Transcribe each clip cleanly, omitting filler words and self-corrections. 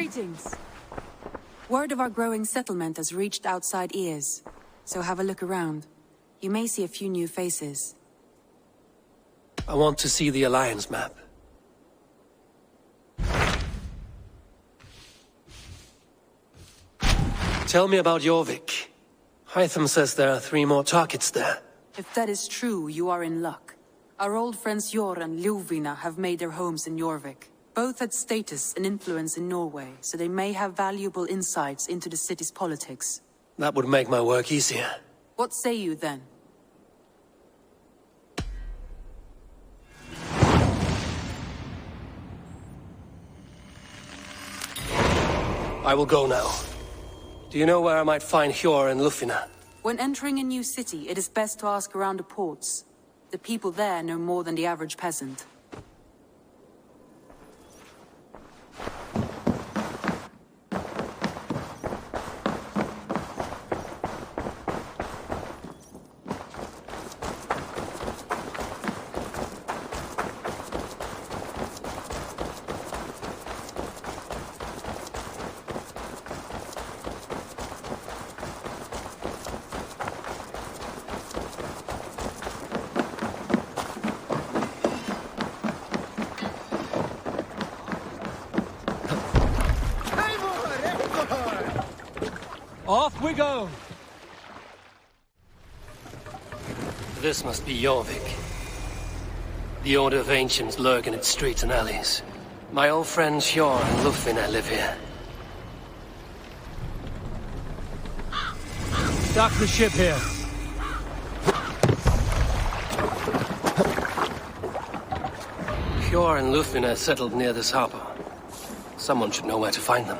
Greetings. Word of our growing settlement has reached outside ears, so have a look around. You may see a few new faces. I want to see the Alliance map. Tell me about Jorvik. Hytham says there are 3 more targets there. If that is true, you are in luck. Our old friends Jor and Ljuvina have made their homes in Jorvik. Both had status and influence in Norway, so they may have valuable insights into the city's politics. That would make my work easier. What say you then? I will go now. Do you know where I might find Hjor and Lufina? When entering a new city, it is best to ask around the ports. The people there know more than the average peasant. Off we go! This must be Jorvik. The Order of Ancients lurk in its streets and alleys. My old friends Hjor and Lufina live here. Dock the ship here. Hjor and Lufina settled near this harbor. Someone should know where to find them.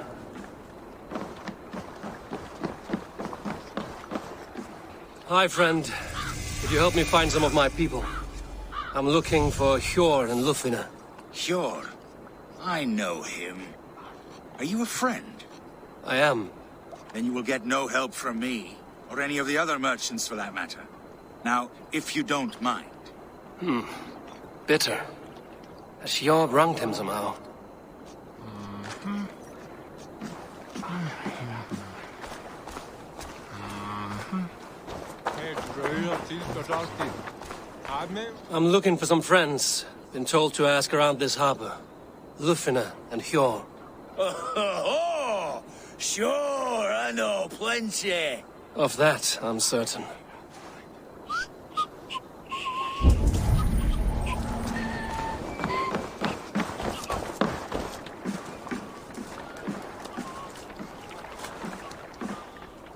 Hi, friend. Could you help me find some of my people? I'm looking for Hjor and Lufina. Hjor? I know him. Are you a friend? I am. Then you will get no help from me, or any of the other merchants for that matter. Now, if you don't mind. Bitter. Has Hjor wronged him somehow? I'm looking for some friends. Been told to ask around this harbor. Lufina and Hjor. Oh, sure, I know plenty. Of that, I'm certain.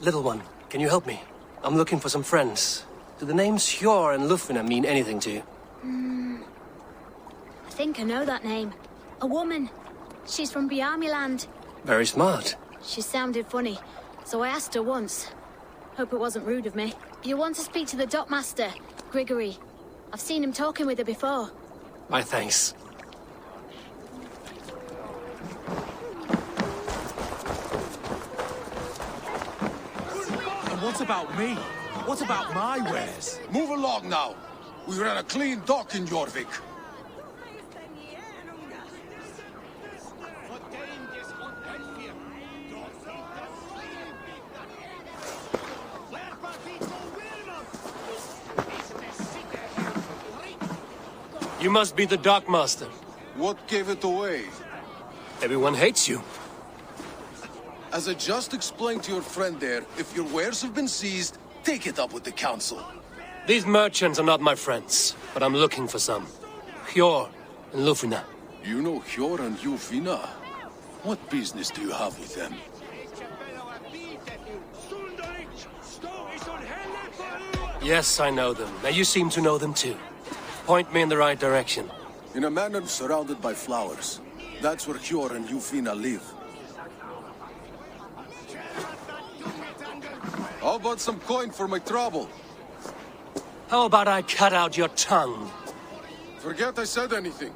Little one, can you help me? I'm looking for some friends. Do the names Hjor and Lufina mean anything to you? I think I know that name. A woman. She's from Bjarmiland. Very smart. She sounded funny, so I asked her once. Hope it wasn't rude of me. You want to speak to the dockmaster, Grigory. I've seen him talking with her before. My thanks. And what about me? What about my wares? Move along now. We ran a clean dock in Jorvik. You must be the dockmaster. What gave it away? Everyone hates you. As I just explained to your friend there, if your wares have been seized, take it up with the council. These merchants are not my friends, but I'm looking for some. Hjor and Lufina. You know Hjor and Lufina? What business do you have with them? Yes, I know them. Now you seem to know them too. Point me in the right direction. In a manor surrounded by flowers. That's where Hjor and Lufina live. How about some coin for my trouble? How about I cut out your tongue? Forget I said anything.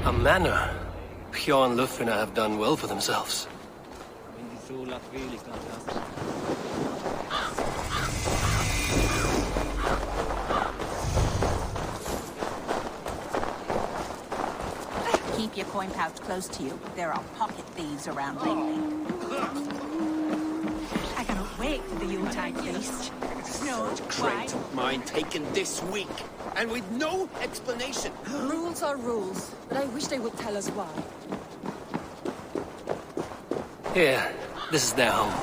A manor. Hjor and Lufina have done well for themselves. Keep your coin pouch close to you. There are pocket thieves around lately. I cannot wait for the Yuletide feast. No, why? Trait of mine taken this week, and with no explanation. Rules are rules, but I wish they would tell us why. Here, this is their home.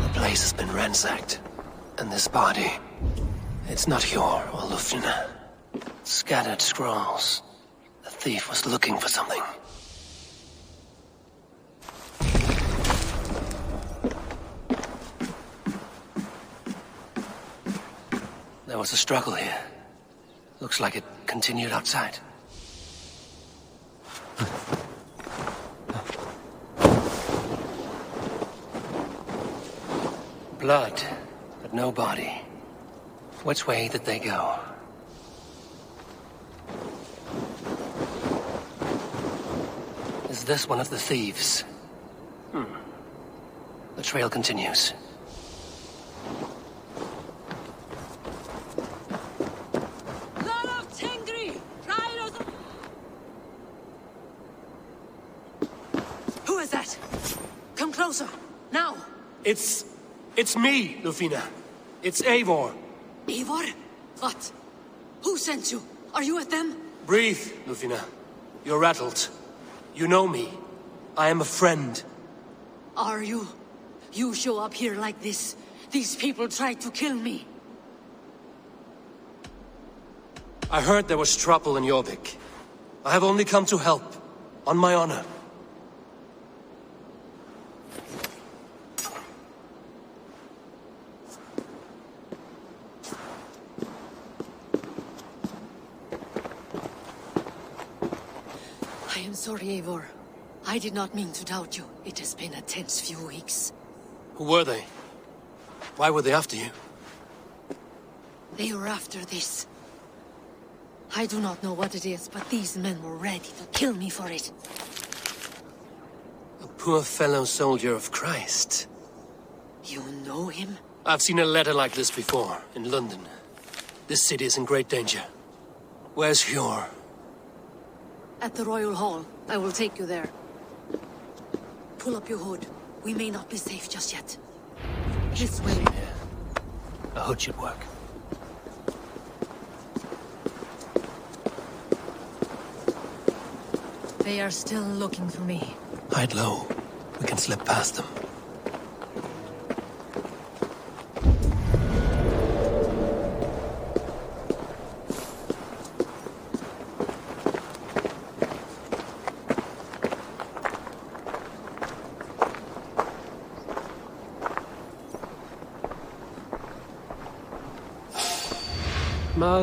The place has been ransacked. And this body, it's not Hjor or Lufina. Scattered scrolls. The thief was looking for something. There was a struggle here. Looks like it continued outside. Blood, but no body. Which way did they go? Is this one of the thieves? The trail continues. Who is that? Come closer, now! It's me, Lufina. It's Eivor. Eivor? What? Who sent you? Are you with them? Breathe, Lufina. You're rattled. You know me. I am a friend. Are you? You show up here like this. These people tried to kill me. I heard there was trouble in Jorvik. I have only come to help. On my honor. I am sorry, Eivor. I did not mean to doubt you. It has been a tense few weeks. Who were they? Why were they after you? They were after this. I do not know what it is, but these men were ready to kill me for it. A poor fellow soldier of Christ. You know him? I've seen a letter like this before, in London. This city is in great danger. Where's Hjor? At the Royal Hall. I will take you there. Pull up your hood. We may not be safe just yet. This way. Yeah. A hood should work. They are still looking for me. Hide low. We can slip past them.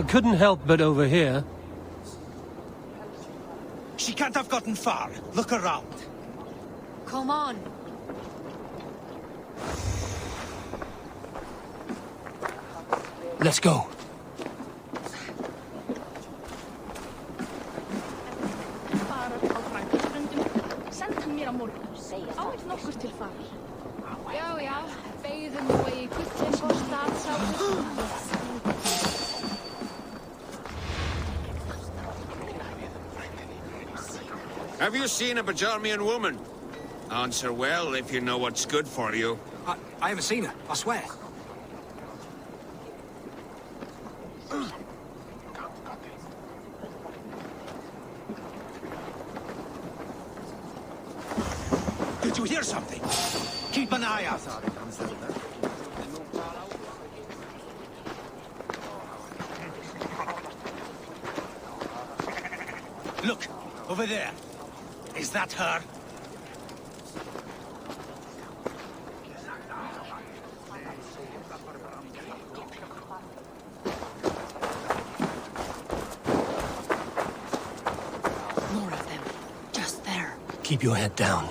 Couldn't help but overhear. She can't have gotten far. Look around. Come on. Let's go. Have you seen a Bajarmian woman? Answer well if you know what's good for you. I haven't seen her, I swear. Did you hear something? Keep an eye out. Look, over there. Is that her? More of them. Just there. Keep your head down.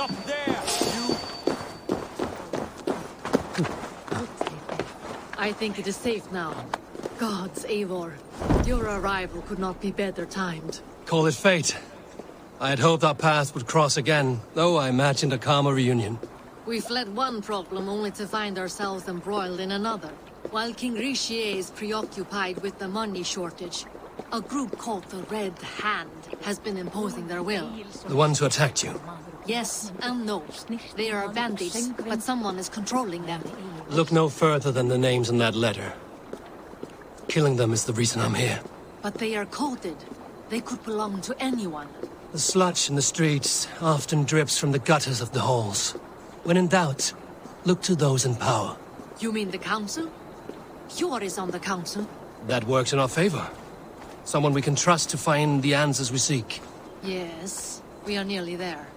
up there, you... I think it is safe now. Gods, Eivor. Your arrival could not be better timed. Call it fate. I had hoped our paths would cross again, though I imagined a calmer reunion. We fled one problem only to find ourselves embroiled in another. While King Richier is preoccupied with the money shortage, a group called the Red Hand has been imposing their will. The ones who attacked you? Yes and no. They are bandits, but someone is controlling them. Look no further than the names in that letter. Killing them is the reason I'm here. But they are coded. They could belong to anyone. The sludge in the streets often drips from the gutters of the halls. When in doubt, look to those in power. You mean the council? Hjor is on the council. That works in our favor. Someone we can trust to find the answers we seek. Yes, we are nearly there.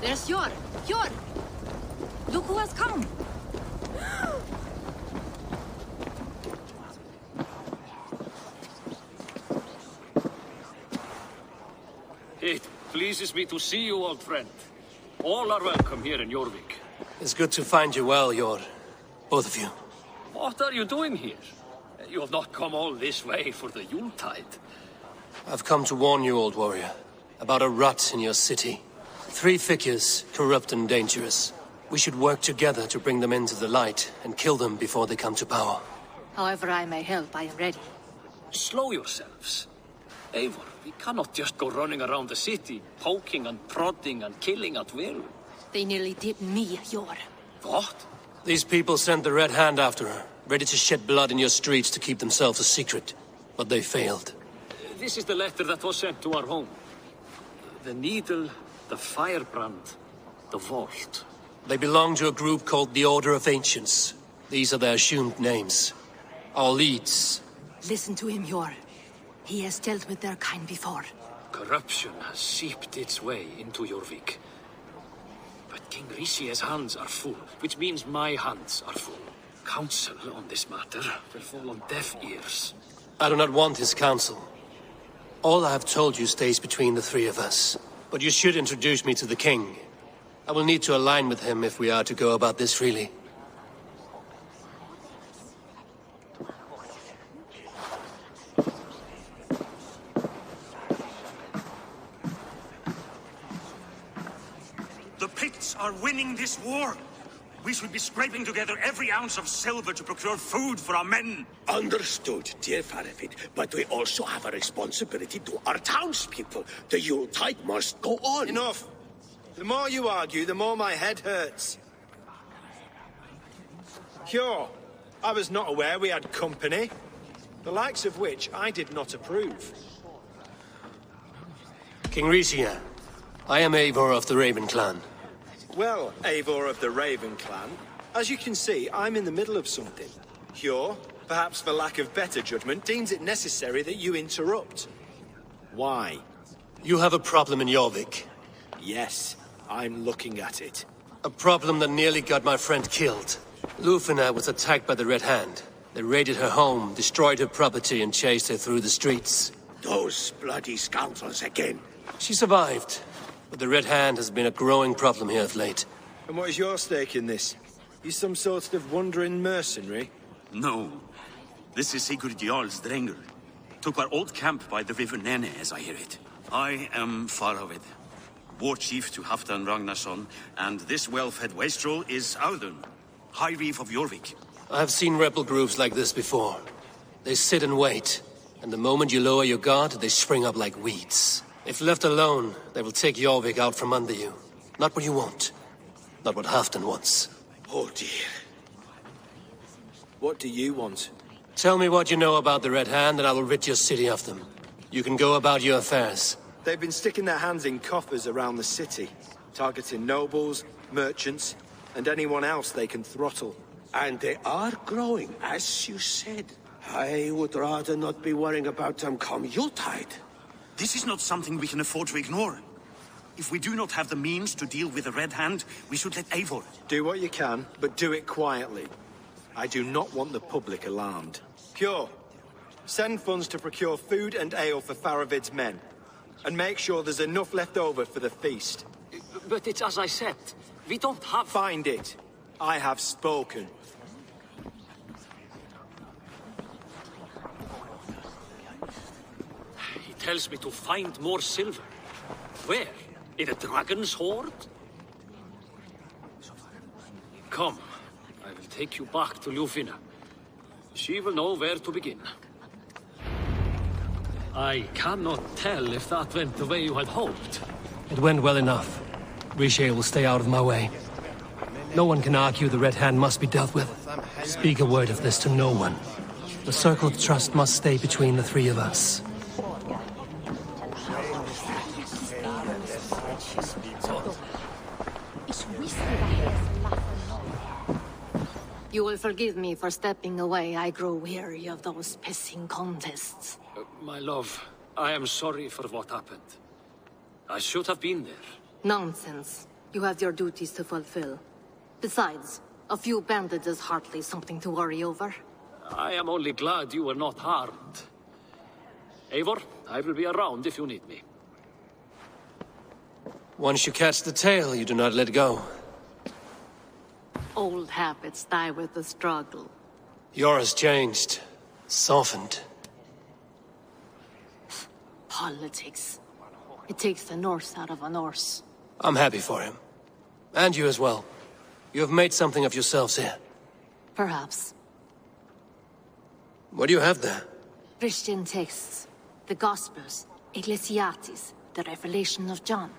There's Hjor! Hjor! Look who has come! It pleases me to see you, old friend. All are welcome here in Jorvik. It's good to find you well, Jor. Both of you. What are you doing here? You have not come all this way for the Yuletide. I've come to warn you, old warrior, about a rot in your city. 3 figures, corrupt and dangerous. We should work together to bring them into the light and kill them before they come to power. However I may help, I am ready. Slow yourselves. Eivor, we cannot just go running around the city, poking and prodding and killing at will. They nearly did me, Hjor. What? These people sent the Red Hand after her, ready to shed blood in your streets to keep themselves a secret. But they failed. This is the letter that was sent to our home. The needle, the firebrand, the vault. They belong to a group called the Order of Ancients. These are their assumed names. Our leads. Listen to him, Hjor. He has dealt with their kind before. Corruption has seeped its way into Jorvik. But King Richier's hands are full, which means my hands are full. Counsel on this matter will fall on deaf ears. I do not want his counsel. All I have told you stays between the 3 of us. But you should introduce me to the king. I will need to align with him if we are to go about this freely. The Picts are winning this war. We should be scraping together every ounce of silver to procure food for our men. Understood, dear Farafid, but we also have a responsibility to our townspeople. The Yuletide must go on. Enough! The more you argue, the more my head hurts. Hjor, I was not aware we had company, the likes of which I did not approve. King Richier, I am Eivor of the Raven Clan. Well, Eivor of the Raven Clan, as you can see, I'm in the middle of something. Hjor, perhaps for lack of better judgment, deems it necessary that you interrupt. Why? You have a problem in Jorvik. Yes, I'm looking at it. A problem that nearly got my friend killed. Lufina was attacked by the Red Hand. They raided her home, destroyed her property, and chased her through the streets. Those bloody scoundrels again. She survived, but the Red Hand has been a growing problem here of late. And what is your stake in this? You some sort of wandering mercenary? No. This is Sigurd Jarl's Drengr. Took our old camp by the river Nene, as I hear it. I am Faravid, war chief to Halfdan Ragnarsson, and this well-fed wastrel is Audun, High Reeve of Jorvik. I have seen rebel groups like this before. They sit and wait, and the moment you lower your guard, they spring up like weeds. If left alone, they will take Jorvik out from under you. Not what you want. Not what Halfdan wants. Oh dear. What do you want? Tell me what you know about the Red Hand, and I will rid your city of them. You can go about your affairs. They've been sticking their hands in coffers around the city, targeting nobles, merchants, and anyone else they can throttle. And they are growing, as you said. I would rather not be worrying about them come Yuletide. This is not something we can afford to ignore. If we do not have the means to deal with the Red Hand, we should let Eivor. Do what you can, but do it quietly. I do not want the public alarmed. Cure. Send funds to procure food and ale for Faravid's men. And make sure there's enough left over for the feast. But it's as I said. We don't have... Find it. I have spoken. He tells me to find more silver. Where? In a dragon's hoard? Come, I will take you back to Ljufina. She will know where to begin. I cannot tell if that went the way you had hoped. It went well enough. Riche will stay out of my way. No one can argue the Red Hand must be dealt with. Speak a word of this to no one. The circle of trust must stay between the three of us. You will forgive me for stepping away. I grow weary of those pissing contests. My love, I am sorry for what happened. I should have been there. Nonsense. You have your duties to fulfill. Besides, a few bandits is hardly something to worry over. I am only glad you were not harmed. Eivor, I will be around if you need me. Once you catch the tail, you do not let go. Old habits die with the struggle. Yours changed. Softened. Politics. It takes the Norse out of a Norse. I'm happy for him. And you as well. You have made something of yourselves here. Perhaps. What do you have there? Christian texts. The Gospels. Ecclesiastes. The Revelation of John.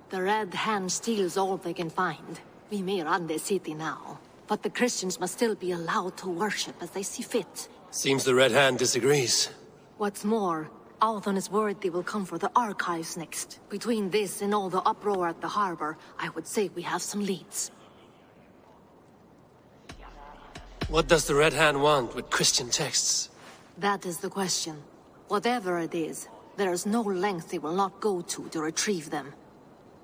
The Red Hand steals all they can find. We may run the city now, but the Christians must still be allowed to worship as they see fit. Seems the Red Hand disagrees. What's more, Althon is worried they will come for the archives next. Between this and all the uproar at the harbor, I would say we have some leads. What does the Red Hand want with Christian texts? That is the question. Whatever it is, there is no length they will not go to retrieve them.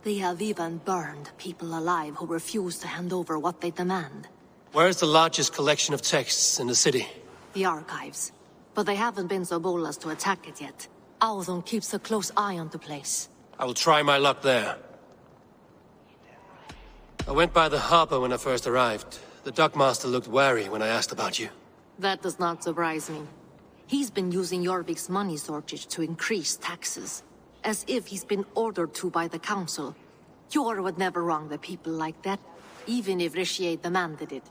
They have even burned people alive who refuse to hand over what they demand. Where is the largest collection of texts in the city? The archives. But they haven't been so bold as to attack it yet. Althon keeps a close eye on the place. I will try my luck there. I went by the harbor when I first arrived. The dockmaster looked wary when I asked about you. That does not surprise me. He's been using Jorvik's money shortage to increase taxes. As if he's been ordered to by the council. Jor would never wrong the people like that, even if Riche demanded it.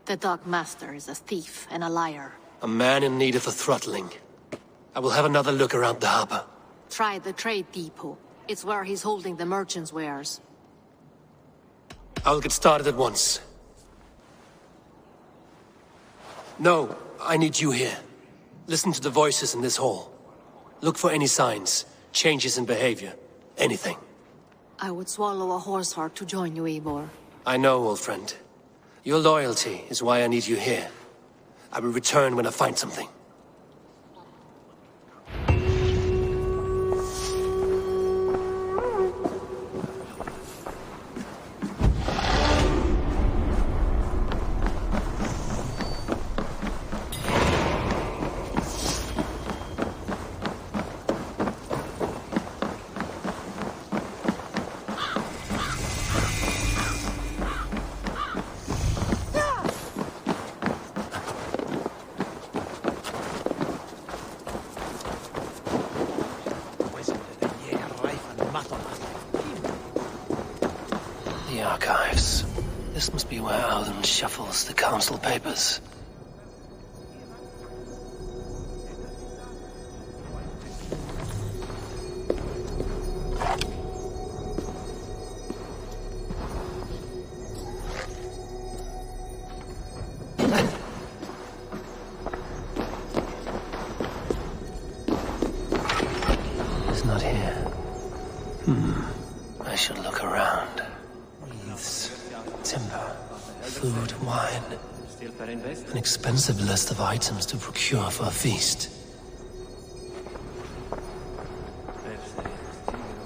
The dockmaster is a thief and a liar. A man in need of a throttling. I will have another look around the harbor. Try the trade depot. It's where he's holding the merchants' wares. I will get started at once. No, I need you here. Listen to the voices in this hall. Look for any signs. Changes in behavior. Anything. I would swallow a horse heart to join you, Eivor. I know, old friend. Your loyalty is why I need you here. I will return when I find something. The archives. This must be where Alden shuffles the council papers. He's not here. I should look around. Wreaths, timber, food, wine. An expensive list of items to procure for a feast.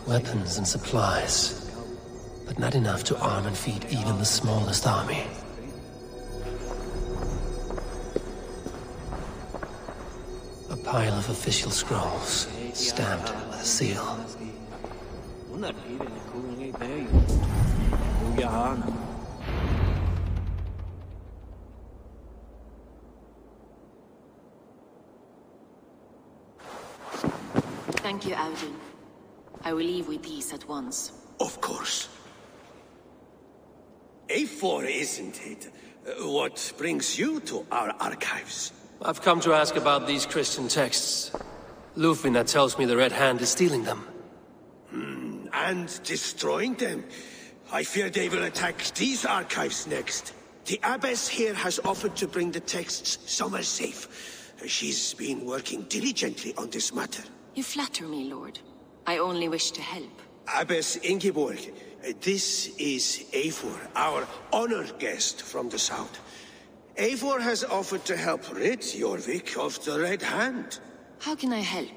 Weapons and supplies, but not enough to arm and feed even the smallest army. A pile of official scrolls, stamped with a seal. Thank you, Audun. I will leave with these at once. Of course. A4, isn't it? What brings you to our archives? I've come to ask about these Christian texts. Lufina tells me the Red Hand is stealing them. And destroying them. I fear they will attack these archives next. The Abbess here has offered to bring the texts somewhere safe. She's been working diligently on this matter. You flatter me, Lord. I only wish to help. Abbess Ingeborg, this is Eivor, our honored guest from the south. Eivor has offered to help rid Jorvik of the Red Hand. How can I help?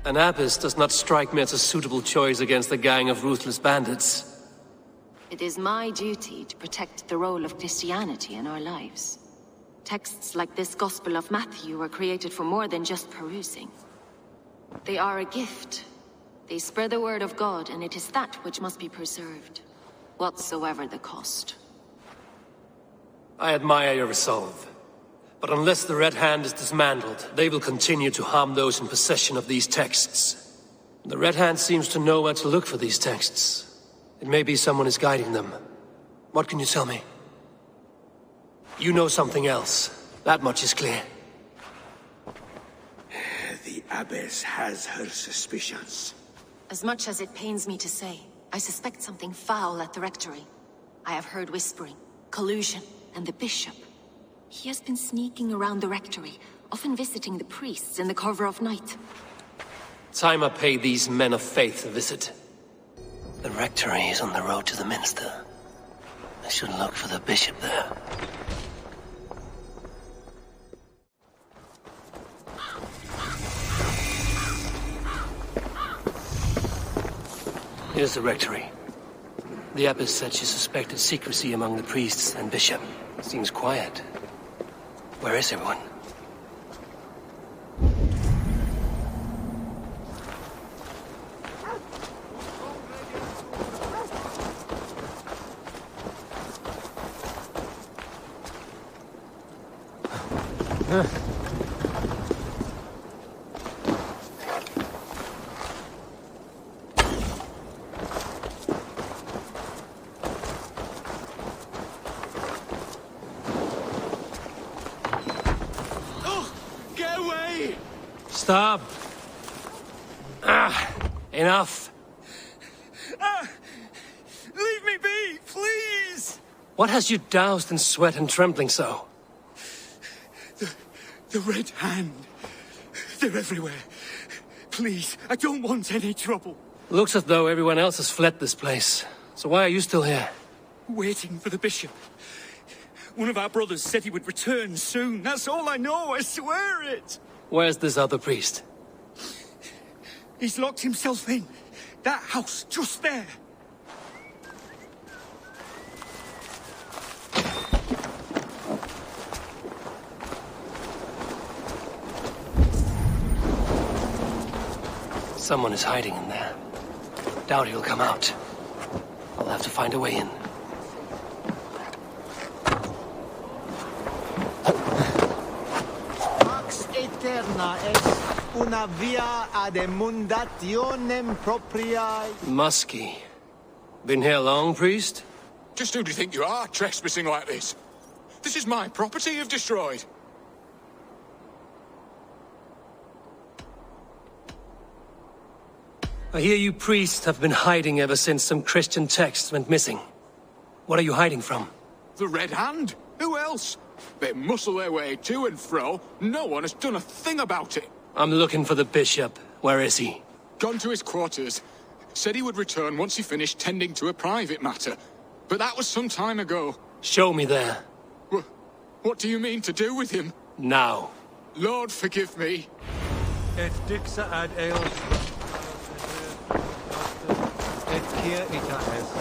An abbess does not strike me as a suitable choice against a gang of ruthless bandits. It is my duty to protect the role of Christianity in our lives. Texts like this Gospel of Matthew were created for more than just perusing. They are a gift. They spread the word of God, and it is that which must be preserved, whatsoever the cost. I admire your resolve. But unless the Red Hand is dismantled, they will continue to harm those in possession of these texts. The Red Hand seems to know where to look for these texts. It may be someone is guiding them. What can you tell me? You know something else. That much is clear. The Abbess has her suspicions. As much as it pains me to say, I suspect something foul at the rectory. I have heard whispering, collusion, and the bishop. He has been sneaking around the rectory, often visiting the priests in the cover of night. Time I pay these men of faith a visit. The rectory is on the road to the minster. I should look for the bishop there. Here's the rectory. The abbess said she suspected secrecy among the priests and bishop. Seems quiet. Where is everyone? Stop! Enough! Leave me be, please! What has you doused in sweat and trembling so? The Red Hand. They're everywhere. Please, I don't want any trouble. Looks as though everyone else has fled this place. So why are you still here? Waiting for the bishop. One of our brothers said he would return soon. That's all I know, I swear it! Where's this other priest? He's locked himself in. That house, just there. Someone is hiding in there. Doubt he'll come out. I'll have to find a way in. Eterna est una via ad emundationem propriae. Musky. Been here long, priest? Just who do you think you are, trespassing like this? This is my property you've destroyed. I hear you priests have been hiding ever since some Christian texts went missing. What are you hiding from? The Red Hand? Who else? They muscle their way to and fro. No one has done a thing about it. I'm looking for the bishop. Where is he? Gone to his quarters. Said he would return once he finished tending to a private matter. But that was some time ago. Show me there. What do you mean to do with him? Now. Lord, forgive me. Et dixa ad eos et kia ita est.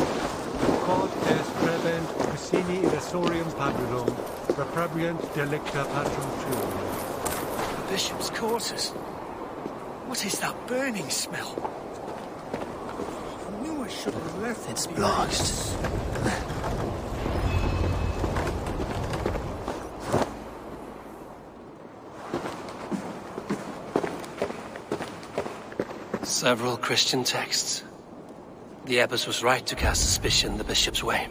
Quod est prebent piscini illusorium padulum, reprebiant delicta patrum tuum. The bishop's quarters. What is that burning smell? I knew I should have left. It's blocked. Several Christian texts. The abbess was right to cast suspicion the bishop's way.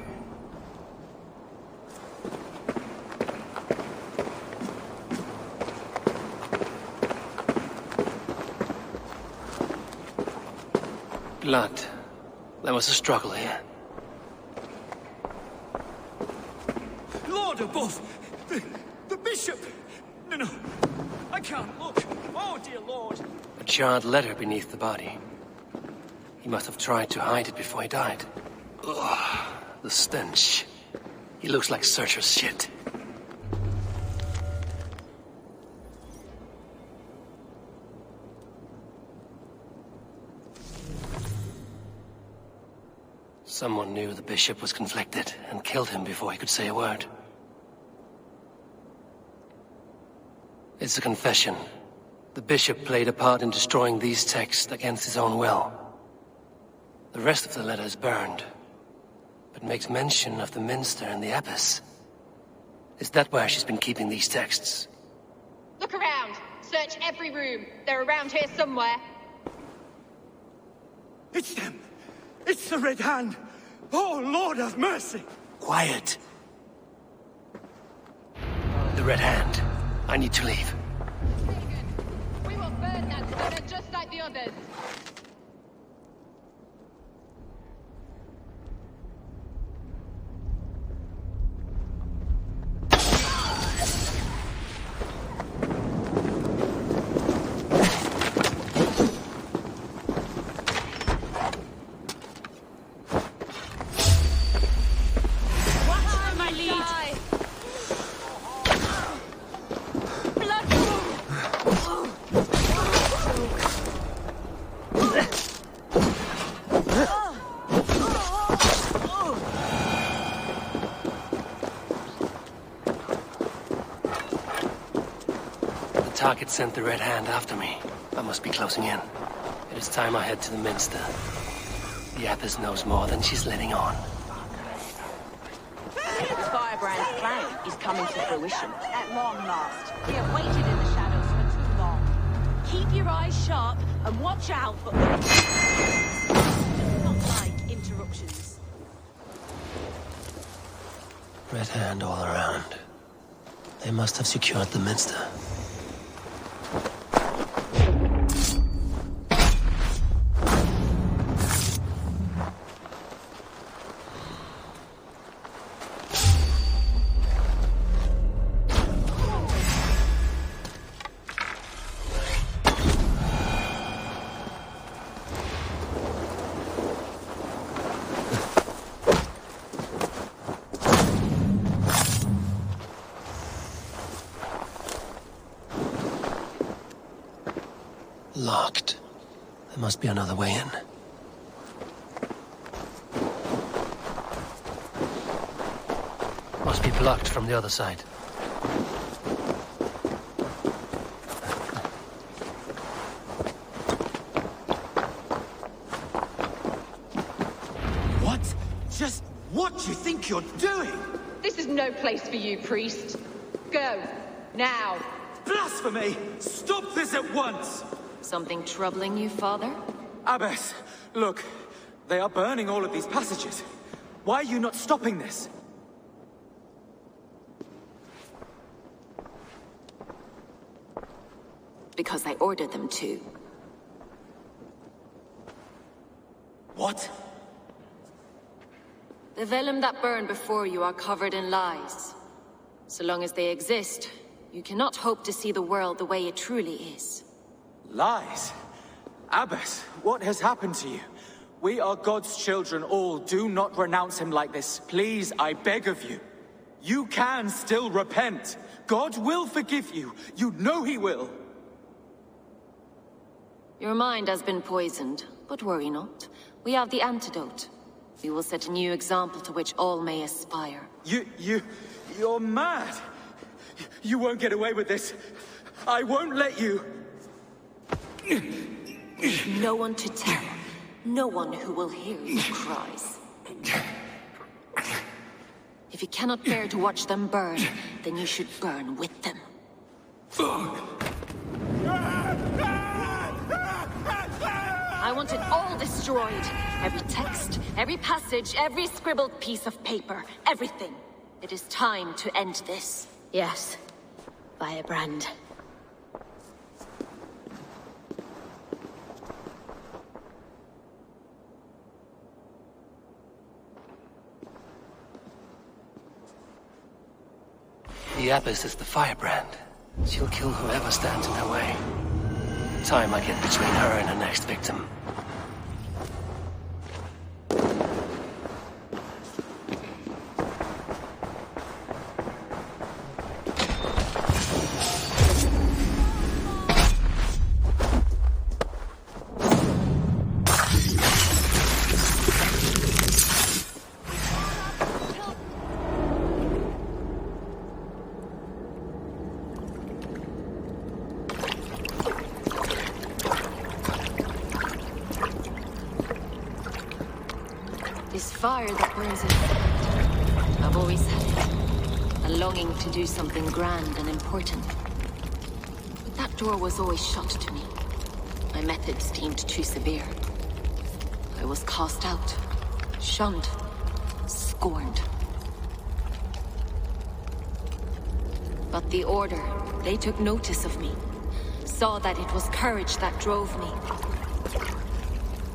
Blood. There was a struggle here. Lord above! The bishop! No, I can't look. Oh, dear Lord. A charred letter beneath the body. He must have tried to hide it before he died. Ugh, the stench. He looks like Searcher's shit. Someone knew the bishop was conflicted and killed him before he could say a word. It's a confession. The bishop played a part in destroying these texts against his own will. The rest of the letter is burned, but makes mention of the minster and the abbess. Is that where she's been keeping these texts? Look around. Search every room. They're around here somewhere. It's them. It's the Red Hand. Oh, Lord have mercy. Quiet. The Red Hand. I need to leave. We will burn that stunner just like the others. Target sent the Red Hand after me. I must be closing in. It is time I head to the minster. The abbess knows more than she's letting on. Firebrand's plan is coming to fruition. At long last. We have waited in the shadows for too long. Keep your eyes sharp and watch out for... Do not like interruptions. Red Hand all around. They must have secured the minster. Locked. There must be another way in. Must be blocked from the other side. What? Just what do you think you're doing? This is no place for you, priest. Go. Now. Blasphemy! Stop this at once! Something troubling you, Father? Abbess, look. They are burning all of these passages. Why are you not stopping this? Because I ordered them to. What? The vellum that burned before you are covered in lies. So long as they exist, you cannot hope to see the world the way it truly is. Lies? Abbess, what has happened to you? We are God's children all. Do not renounce him like this. Please, I beg of you. You can still repent. God will forgive you. You know he will. Your mind has been poisoned, but worry not. We have the antidote. We will set a new example to which all may aspire. You're mad. You won't get away with this. I won't let you. With no one to tell. No one who will hear your cries. If you cannot bear to watch them burn, then you should burn with them. I want it all destroyed. Every text, every passage, every scribbled piece of paper, everything. It is time to end this. Yes. Firebrand. The Abbess is the firebrand. She'll kill whoever stands in her way. Time I get between her and her next victim. This fire that burns in. I've always had it. A longing to do something grand and important. But that door was always shut to me. My methods deemed too severe. I was cast out, shunned, scorned. But the Order, they took notice of me. Saw that it was courage that drove me.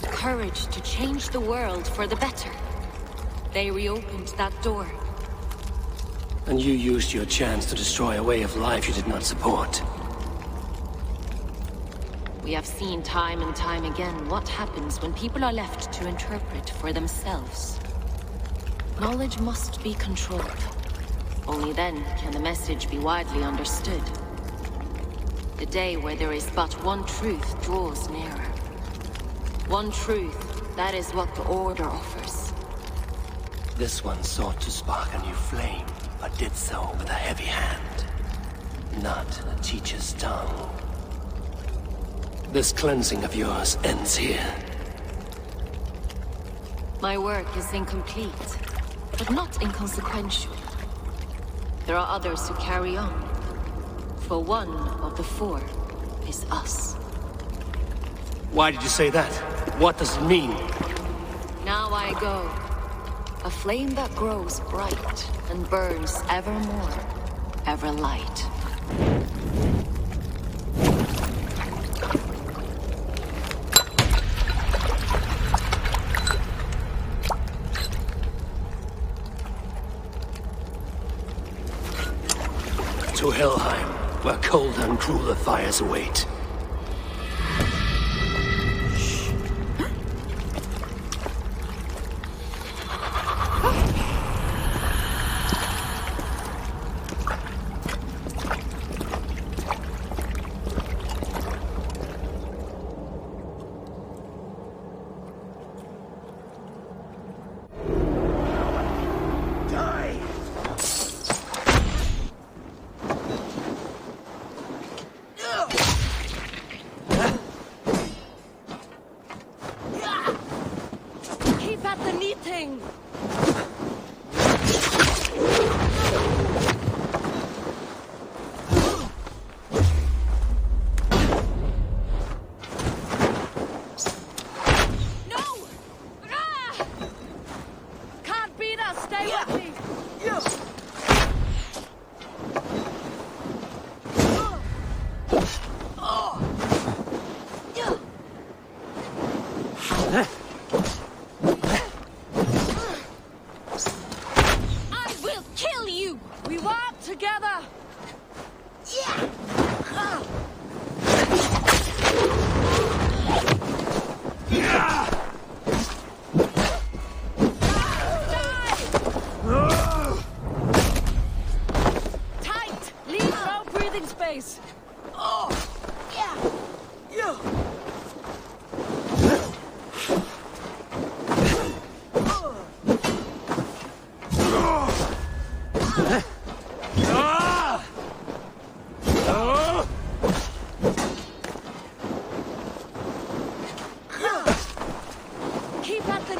Courage to change the world for the better. They reopened that door. And you used your chance to destroy a way of life you did not support. We have seen time and time again what happens when people are left to interpret for themselves. Knowledge must be controlled. Only then can the message be widely understood. The day where there is but one truth draws nearer. One truth, that is what the Order offers. This one sought to spark a new flame, but did so with a heavy hand. Not a teacher's tongue. This cleansing of yours ends here. My work is incomplete, but not inconsequential. There are others who carry on. For one of the four is us. Why did you say that? What does it mean? Now I go. A flame that grows bright and burns ever more, ever light. To Helheim, where colder and crueler fires await.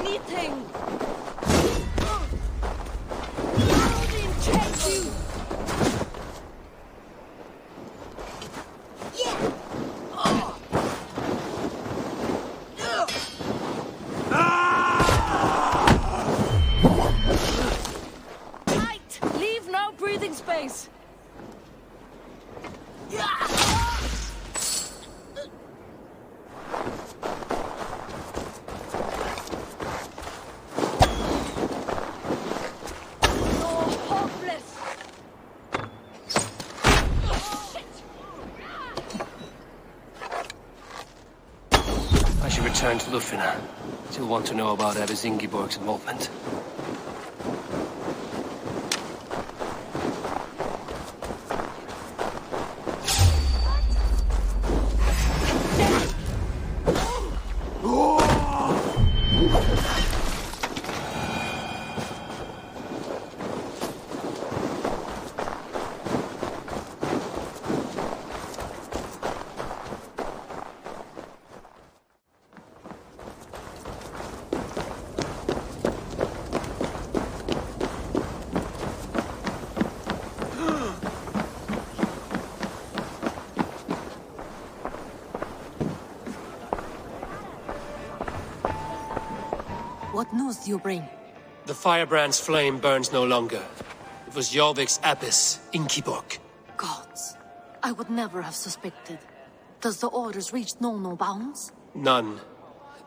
anything! Odin, take you! Right! Leave no breathing space! I should return to Lufina. She'll want to know about Abbess Ingeborg's involvement. What news do you bring? The firebrand's flame burns no longer. It was Jorvik's abbess, Ingeborg. Gods, I would never have suspected. Does the orders reach no bounds? None.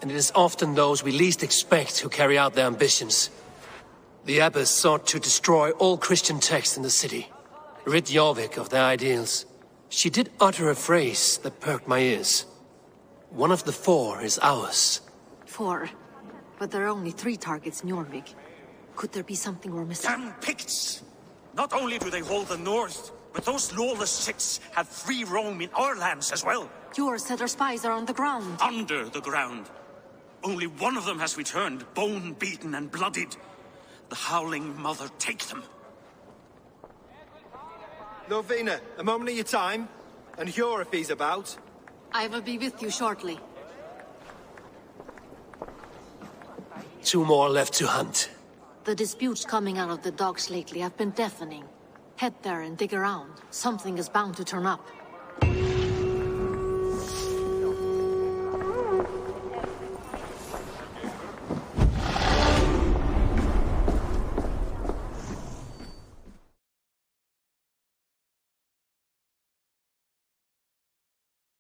And it is often those we least expect who carry out their ambitions. The abbess sought to destroy all Christian texts in the city, rid Jorvik of their ideals. She did utter a phrase that perked my ears. One of the 4 is ours. 4? But there are only 3 targets in Jorvik. Could there be something we're missing? Damn Picts! Not only do they hold the north, but those lawless shits have free roam in our lands as well. Yours said our spies are on the ground. Under the ground. Only one of them has returned, bone-beaten and bloodied. The Howling Mother take them. Lorvina, a moment of your time. And Hjor if he's about. I will be with you shortly. 2 more left to hunt. The disputes coming out of the docks lately have been deafening. Head there and dig around. Something is bound to turn up.